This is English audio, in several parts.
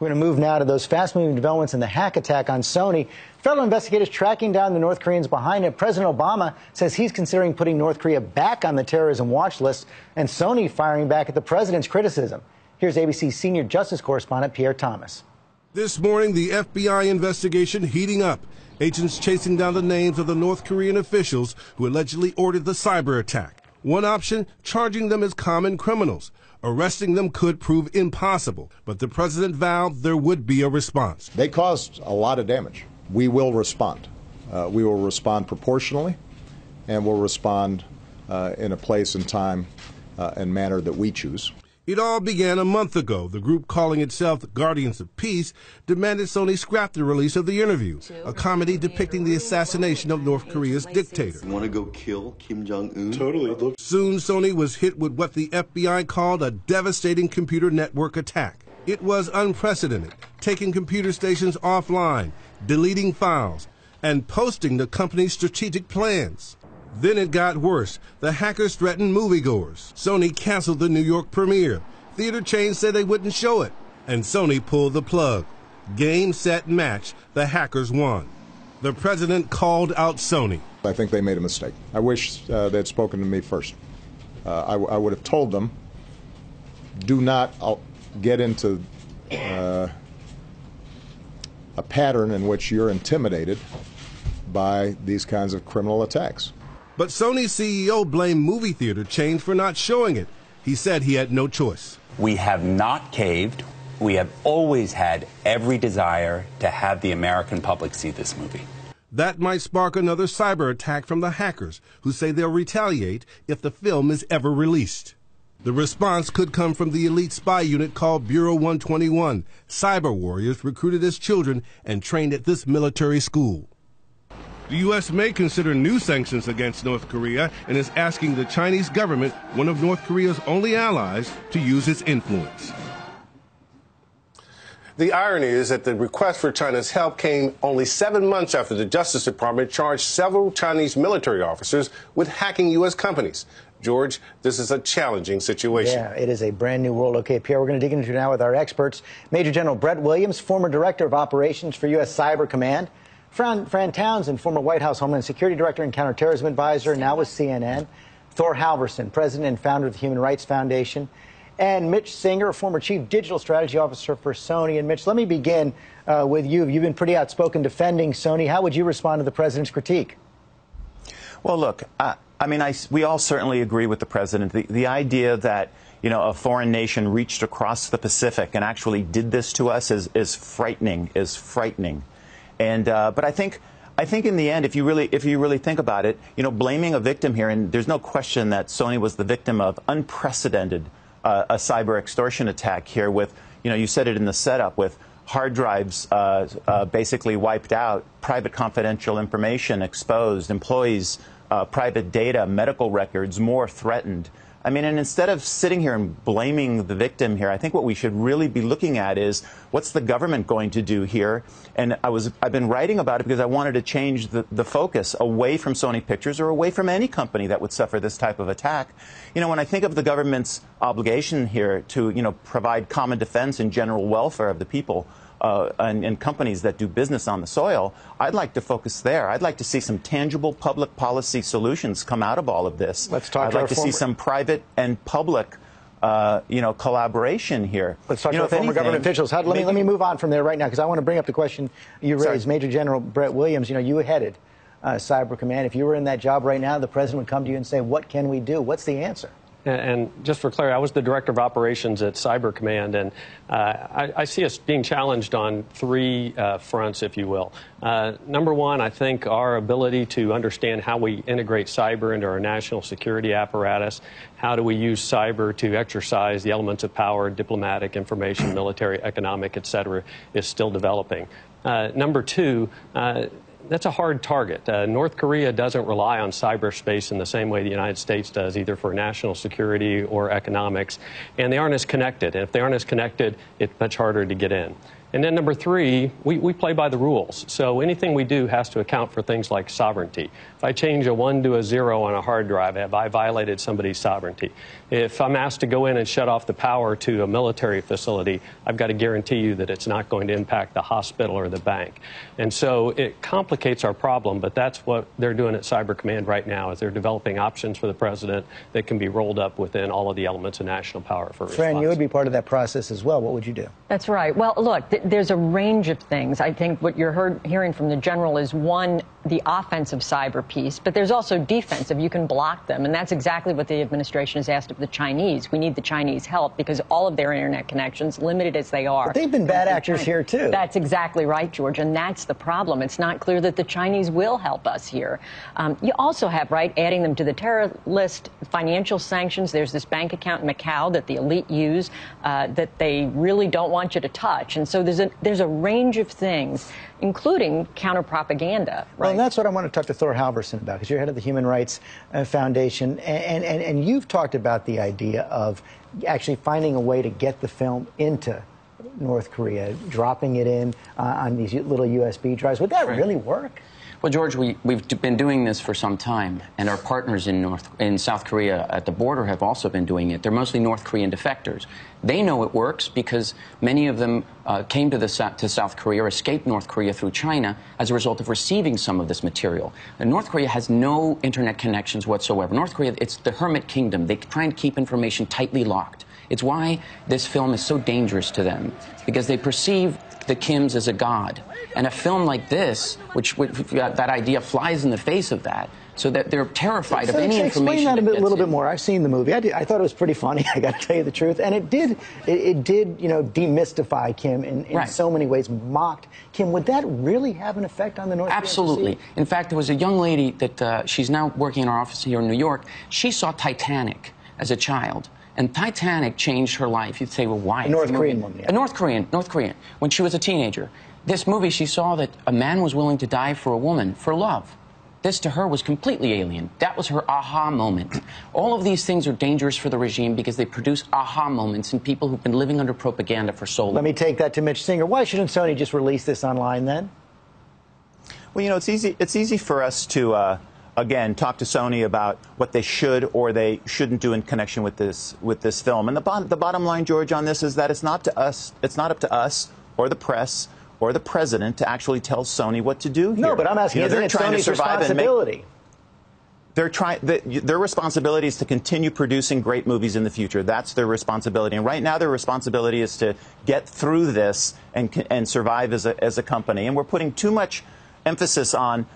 We're going to move now to those fast-moving developments in the hack attack on Sony. Federal investigators tracking down the North Koreans behind it. President Obama says he's considering putting North Korea back on the terrorism watch list, and Sony firing back at the president's criticism. Here's ABC senior justice correspondent Pierre Thomas. This morning, the FBI investigation heating up. Agents chasing down the names of the North Korean officials who allegedly ordered the cyber attack. One option, charging them as common criminals. Arresting them could prove impossible, but the president vowed there would be a response. They caused a lot of damage. We will respond. We will respond proportionally, and we'll respond in a place and time and manner that we choose. It all began a month ago. The group, calling itself the Guardians of Peace, demanded Sony scrap the release of The Interview, a comedy depicting the assassination of North Korea's dictator. You want to go kill Kim Jong-un? Totally. Soon, Sony was hit with what the FBI called a devastating computer network attack. It was unprecedented, taking computer stations offline, deleting files, and posting the company's strategic plans. Then it got worse. The hackers threatened moviegoers. Sony canceled the New York premiere. Theater chains said they wouldn't show it. And Sony pulled the plug. Game, set, match. The hackers won. The president called out Sony. I think they made a mistake. I wish they'd spoken to me first. I would have told them, do not get into a pattern in which you're intimidated by these kinds of criminal attacks. But Sony's CEO blamed movie theater chains for not showing it. He said he had no choice. We have not caved. We have always had every desire to have the American public see this movie. That might spark another cyber attack from the hackers, who say they'll retaliate if the film is ever released. The response could come from the elite spy unit called Bureau 121, cyber warriors recruited as children and trained at this military school. The U.S. may consider new sanctions against North Korea and is asking the Chinese government, one of North Korea's only allies, to use its influence. The irony is that the request for China's help came only 7 months after the Justice Department charged several Chinese military officers with hacking U.S. companies. George, this is a challenging situation. Yeah, it is a brand new world. Okay, Pierre, we're going to dig into it now with our experts. Major General Brett Williams, former Director of Operations for U.S. Cyber Command. Fran Townsend, former White House Homeland Security Director and Counterterrorism Advisor, now with CNN. Thor Halvorssen, President and founder of the Human Rights Foundation. And Mitch Singer, former Chief Digital Strategy Officer for Sony. And Mitch, let me begin with you. You've been pretty outspoken defending Sony. How would you respond to the president's critique? Well, look, we all certainly agree with the president. The idea that, you know, a foreign nation reached across the Pacific and actually did this to us is frightening, And but I think in the end, if you really think about it, you know, blaming a victim here, and there's no question that Sony was the victim of unprecedented a cyber extortion attack here with, you know, you said it in the setup, with hard drives basically wiped out, private confidential information exposed, employees' private data, medical records more threatened. I mean, and instead of sitting here and blaming the victim here, I think what we should really be looking at is what's the government going to do here? And I've been writing about it because I wanted to change the focus away from Sony Pictures or away from any company that would suffer this type of attack. You know, when I think of the government's obligation here to, you know, provide common defense and general welfare of the people, and companies that do business on the soil, I'd like to focus there. I'd like to see some tangible public policy solutions come out of all of this. I'd like to see some private and public, you know, collaboration here. Let's talk about former government officials. Let me move on from there right now, because I want to bring up the question you raised. Major General Brett Williams, you know, you headed Cyber Command. If you were in that job right now, the president would come to you and say, what can we do? What's the answer? And just for clarity, I was the Director of Operations at Cyber Command, and I see us being challenged on three fronts, if you will. Number one, I think our ability to understand how we integrate cyber into our national security apparatus, how do we use cyber to exercise the elements of power, diplomatic, information, military, economic, et cetera, is still developing. Number two, that's a hard target. North Korea doesn't rely on cyberspace in the same way the United States does, either for national security or economics, and they aren't as connected. And if they aren't as connected, it's much harder to get in. And then number three, we play by the rules. So anything we do has to account for things like sovereignty. If I change a 1 to a 0 on a hard drive, have I violated somebody's sovereignty? If I'm asked to go in and shut off the power to a military facility, I've got to guarantee you that it's not going to impact the hospital or the bank. And so it complicates our problem, but that's what they're doing at Cyber Command right now, is they're developing options for the president that can be rolled up within all of the elements of national power for response. Fran, you would be part of that process as well. What would you do? That's right. Well, look, there's a range of things. I think what you're hearing from the general is, one, the offensive cyber piece, but there's also defensive. You can block them, and that's exactly what the administration has asked of the Chinese. We need the Chinese help because all of their internet connections, limited as they are. But they've been bad actors here, too. That's exactly right, George, and that's the problem. It's not clear that the Chinese will help us here. You also have, right, adding them to the terror list, financial sanctions. There's this bank account in Macau that the elite use that they really don't want you to touch. And so there's a range of things, including counter-propaganda. Right? Well, and that's what I want to talk to Thor Halvorssen about, because you're head of the Human Rights Foundation, and you've talked about the idea of actually finding a way to get the film into North Korea, dropping it in on these little USB drives. Would that really work? Well, George, we've been doing this for some time, and our partners in South Korea at the border have also been doing it. They're mostly North Korean defectors. They know it works because many of them came to South Korea or escaped North Korea through China as a result of receiving some of this material. And North Korea has no internet connections whatsoever. North Korea, it's the hermit kingdom. They try and keep information tightly locked. It's why this film is so dangerous to them, because they perceive the Kims as a god. And a film like this, which that idea flies in the face of that, so that they're terrified of any information. Explain that a little bit more. I've seen the movie. I thought it was pretty funny, I got to tell you the truth. And it did, you know, demystify Kim in so many ways, mocked Kim. Would that really have an effect on the North Korean? Absolutely. In fact, there was a young lady that she's now working in our office here in New York. She saw Titanic as a child. And Titanic changed her life. You'd say, well, why? A North Korean woman, yeah. A North Korean, when she was a teenager. This movie, she saw that a man was willing to die for a woman, for love. This, to her, was completely alien. That was her aha moment. All of these things are dangerous for the regime because they produce aha moments in people who've been living under propaganda for so long. Let me take that to Mitch Singer. Why shouldn't Sony just release this online, then? Well, you know, it's easy for us to again, talk to Sony about what they should or they shouldn't do in connection with this film. And the bottom line, George, on this is that it's not up to us or the press or the president to actually tell Sony what to do here. No, but I'm asking, isn't it Sony's responsibility? Their responsibility is to continue producing great movies in the future. That's their responsibility. And right now, their responsibility is to get through this and survive as a company. And we're putting too much emphasis on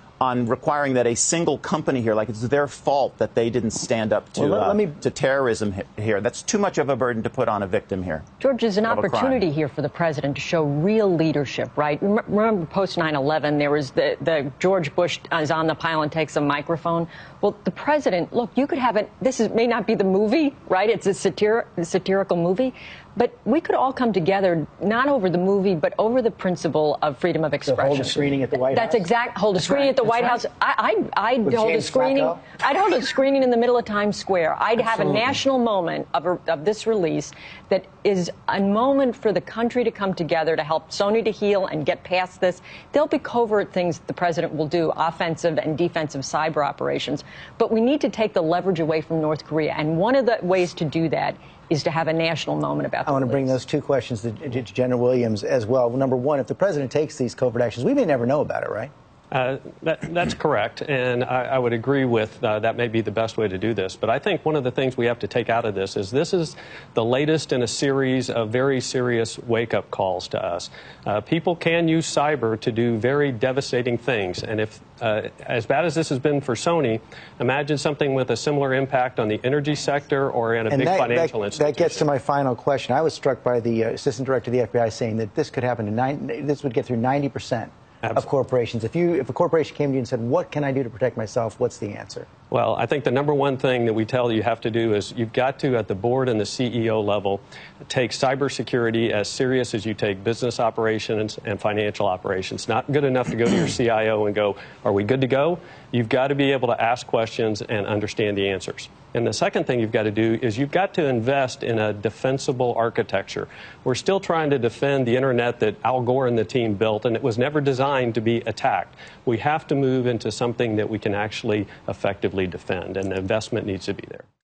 requiring that a single company here, like it's their fault that they didn't stand up to, to terrorism here. That's too much of a burden to put on a victim here. George, there's an opportunity here for the president to show real leadership, right? Remember post 9/11, there was the George Bush is on the pylon, takes a microphone. Well, the president, look, you could have it. May not be the movie, right? It's a satirical movie. But we could all come together, not over the movie, but over the principle of freedom of expression. So hold a screening at the White House? That's exact. Hold a screening at the White House. I'd hold a screening. I'd hold a screening in the middle of Times Square. I'd have a national moment of this release that is a moment for the country to come together to help Sony to heal and get past this. There'll be covert things the president will do, offensive and defensive cyber operations. But we need to take the leverage away from North Korea. And one of the ways to do that is to have a national moment about the I want to bring those two questions to General Williams as well. Number one, if the president takes these covert actions, we may never know about it, right? That's correct, and I would agree with that may be the best way to do this. But I think one of the things we have to take out of this is the latest in a series of very serious wake-up calls to us. People can use cyber to do very devastating things, and if as bad as this has been for Sony, imagine something with a similar impact on the energy sector or in a big financial institution. That gets to my final question. I was struck by the assistant director of the FBI saying that this could happen to this would get through 90% of corporations. If a corporation came to you and said, what can I do to protect myself, what's the answer? Well, I think the number one thing that we tell you have to do is you've got to, at the board and the CEO level, take cybersecurity as serious as you take business operations and financial operations. Not good enough to go to your CIO and go, are we good to go? You've got to be able to ask questions and understand the answers. And the second thing you've got to do is you've got to invest in a defensible architecture. We're still trying to defend the internet that Al Gore and the team built, and it was never designed to be attacked. We have to move into something that we can actually effectively defend, and the investment needs to be there.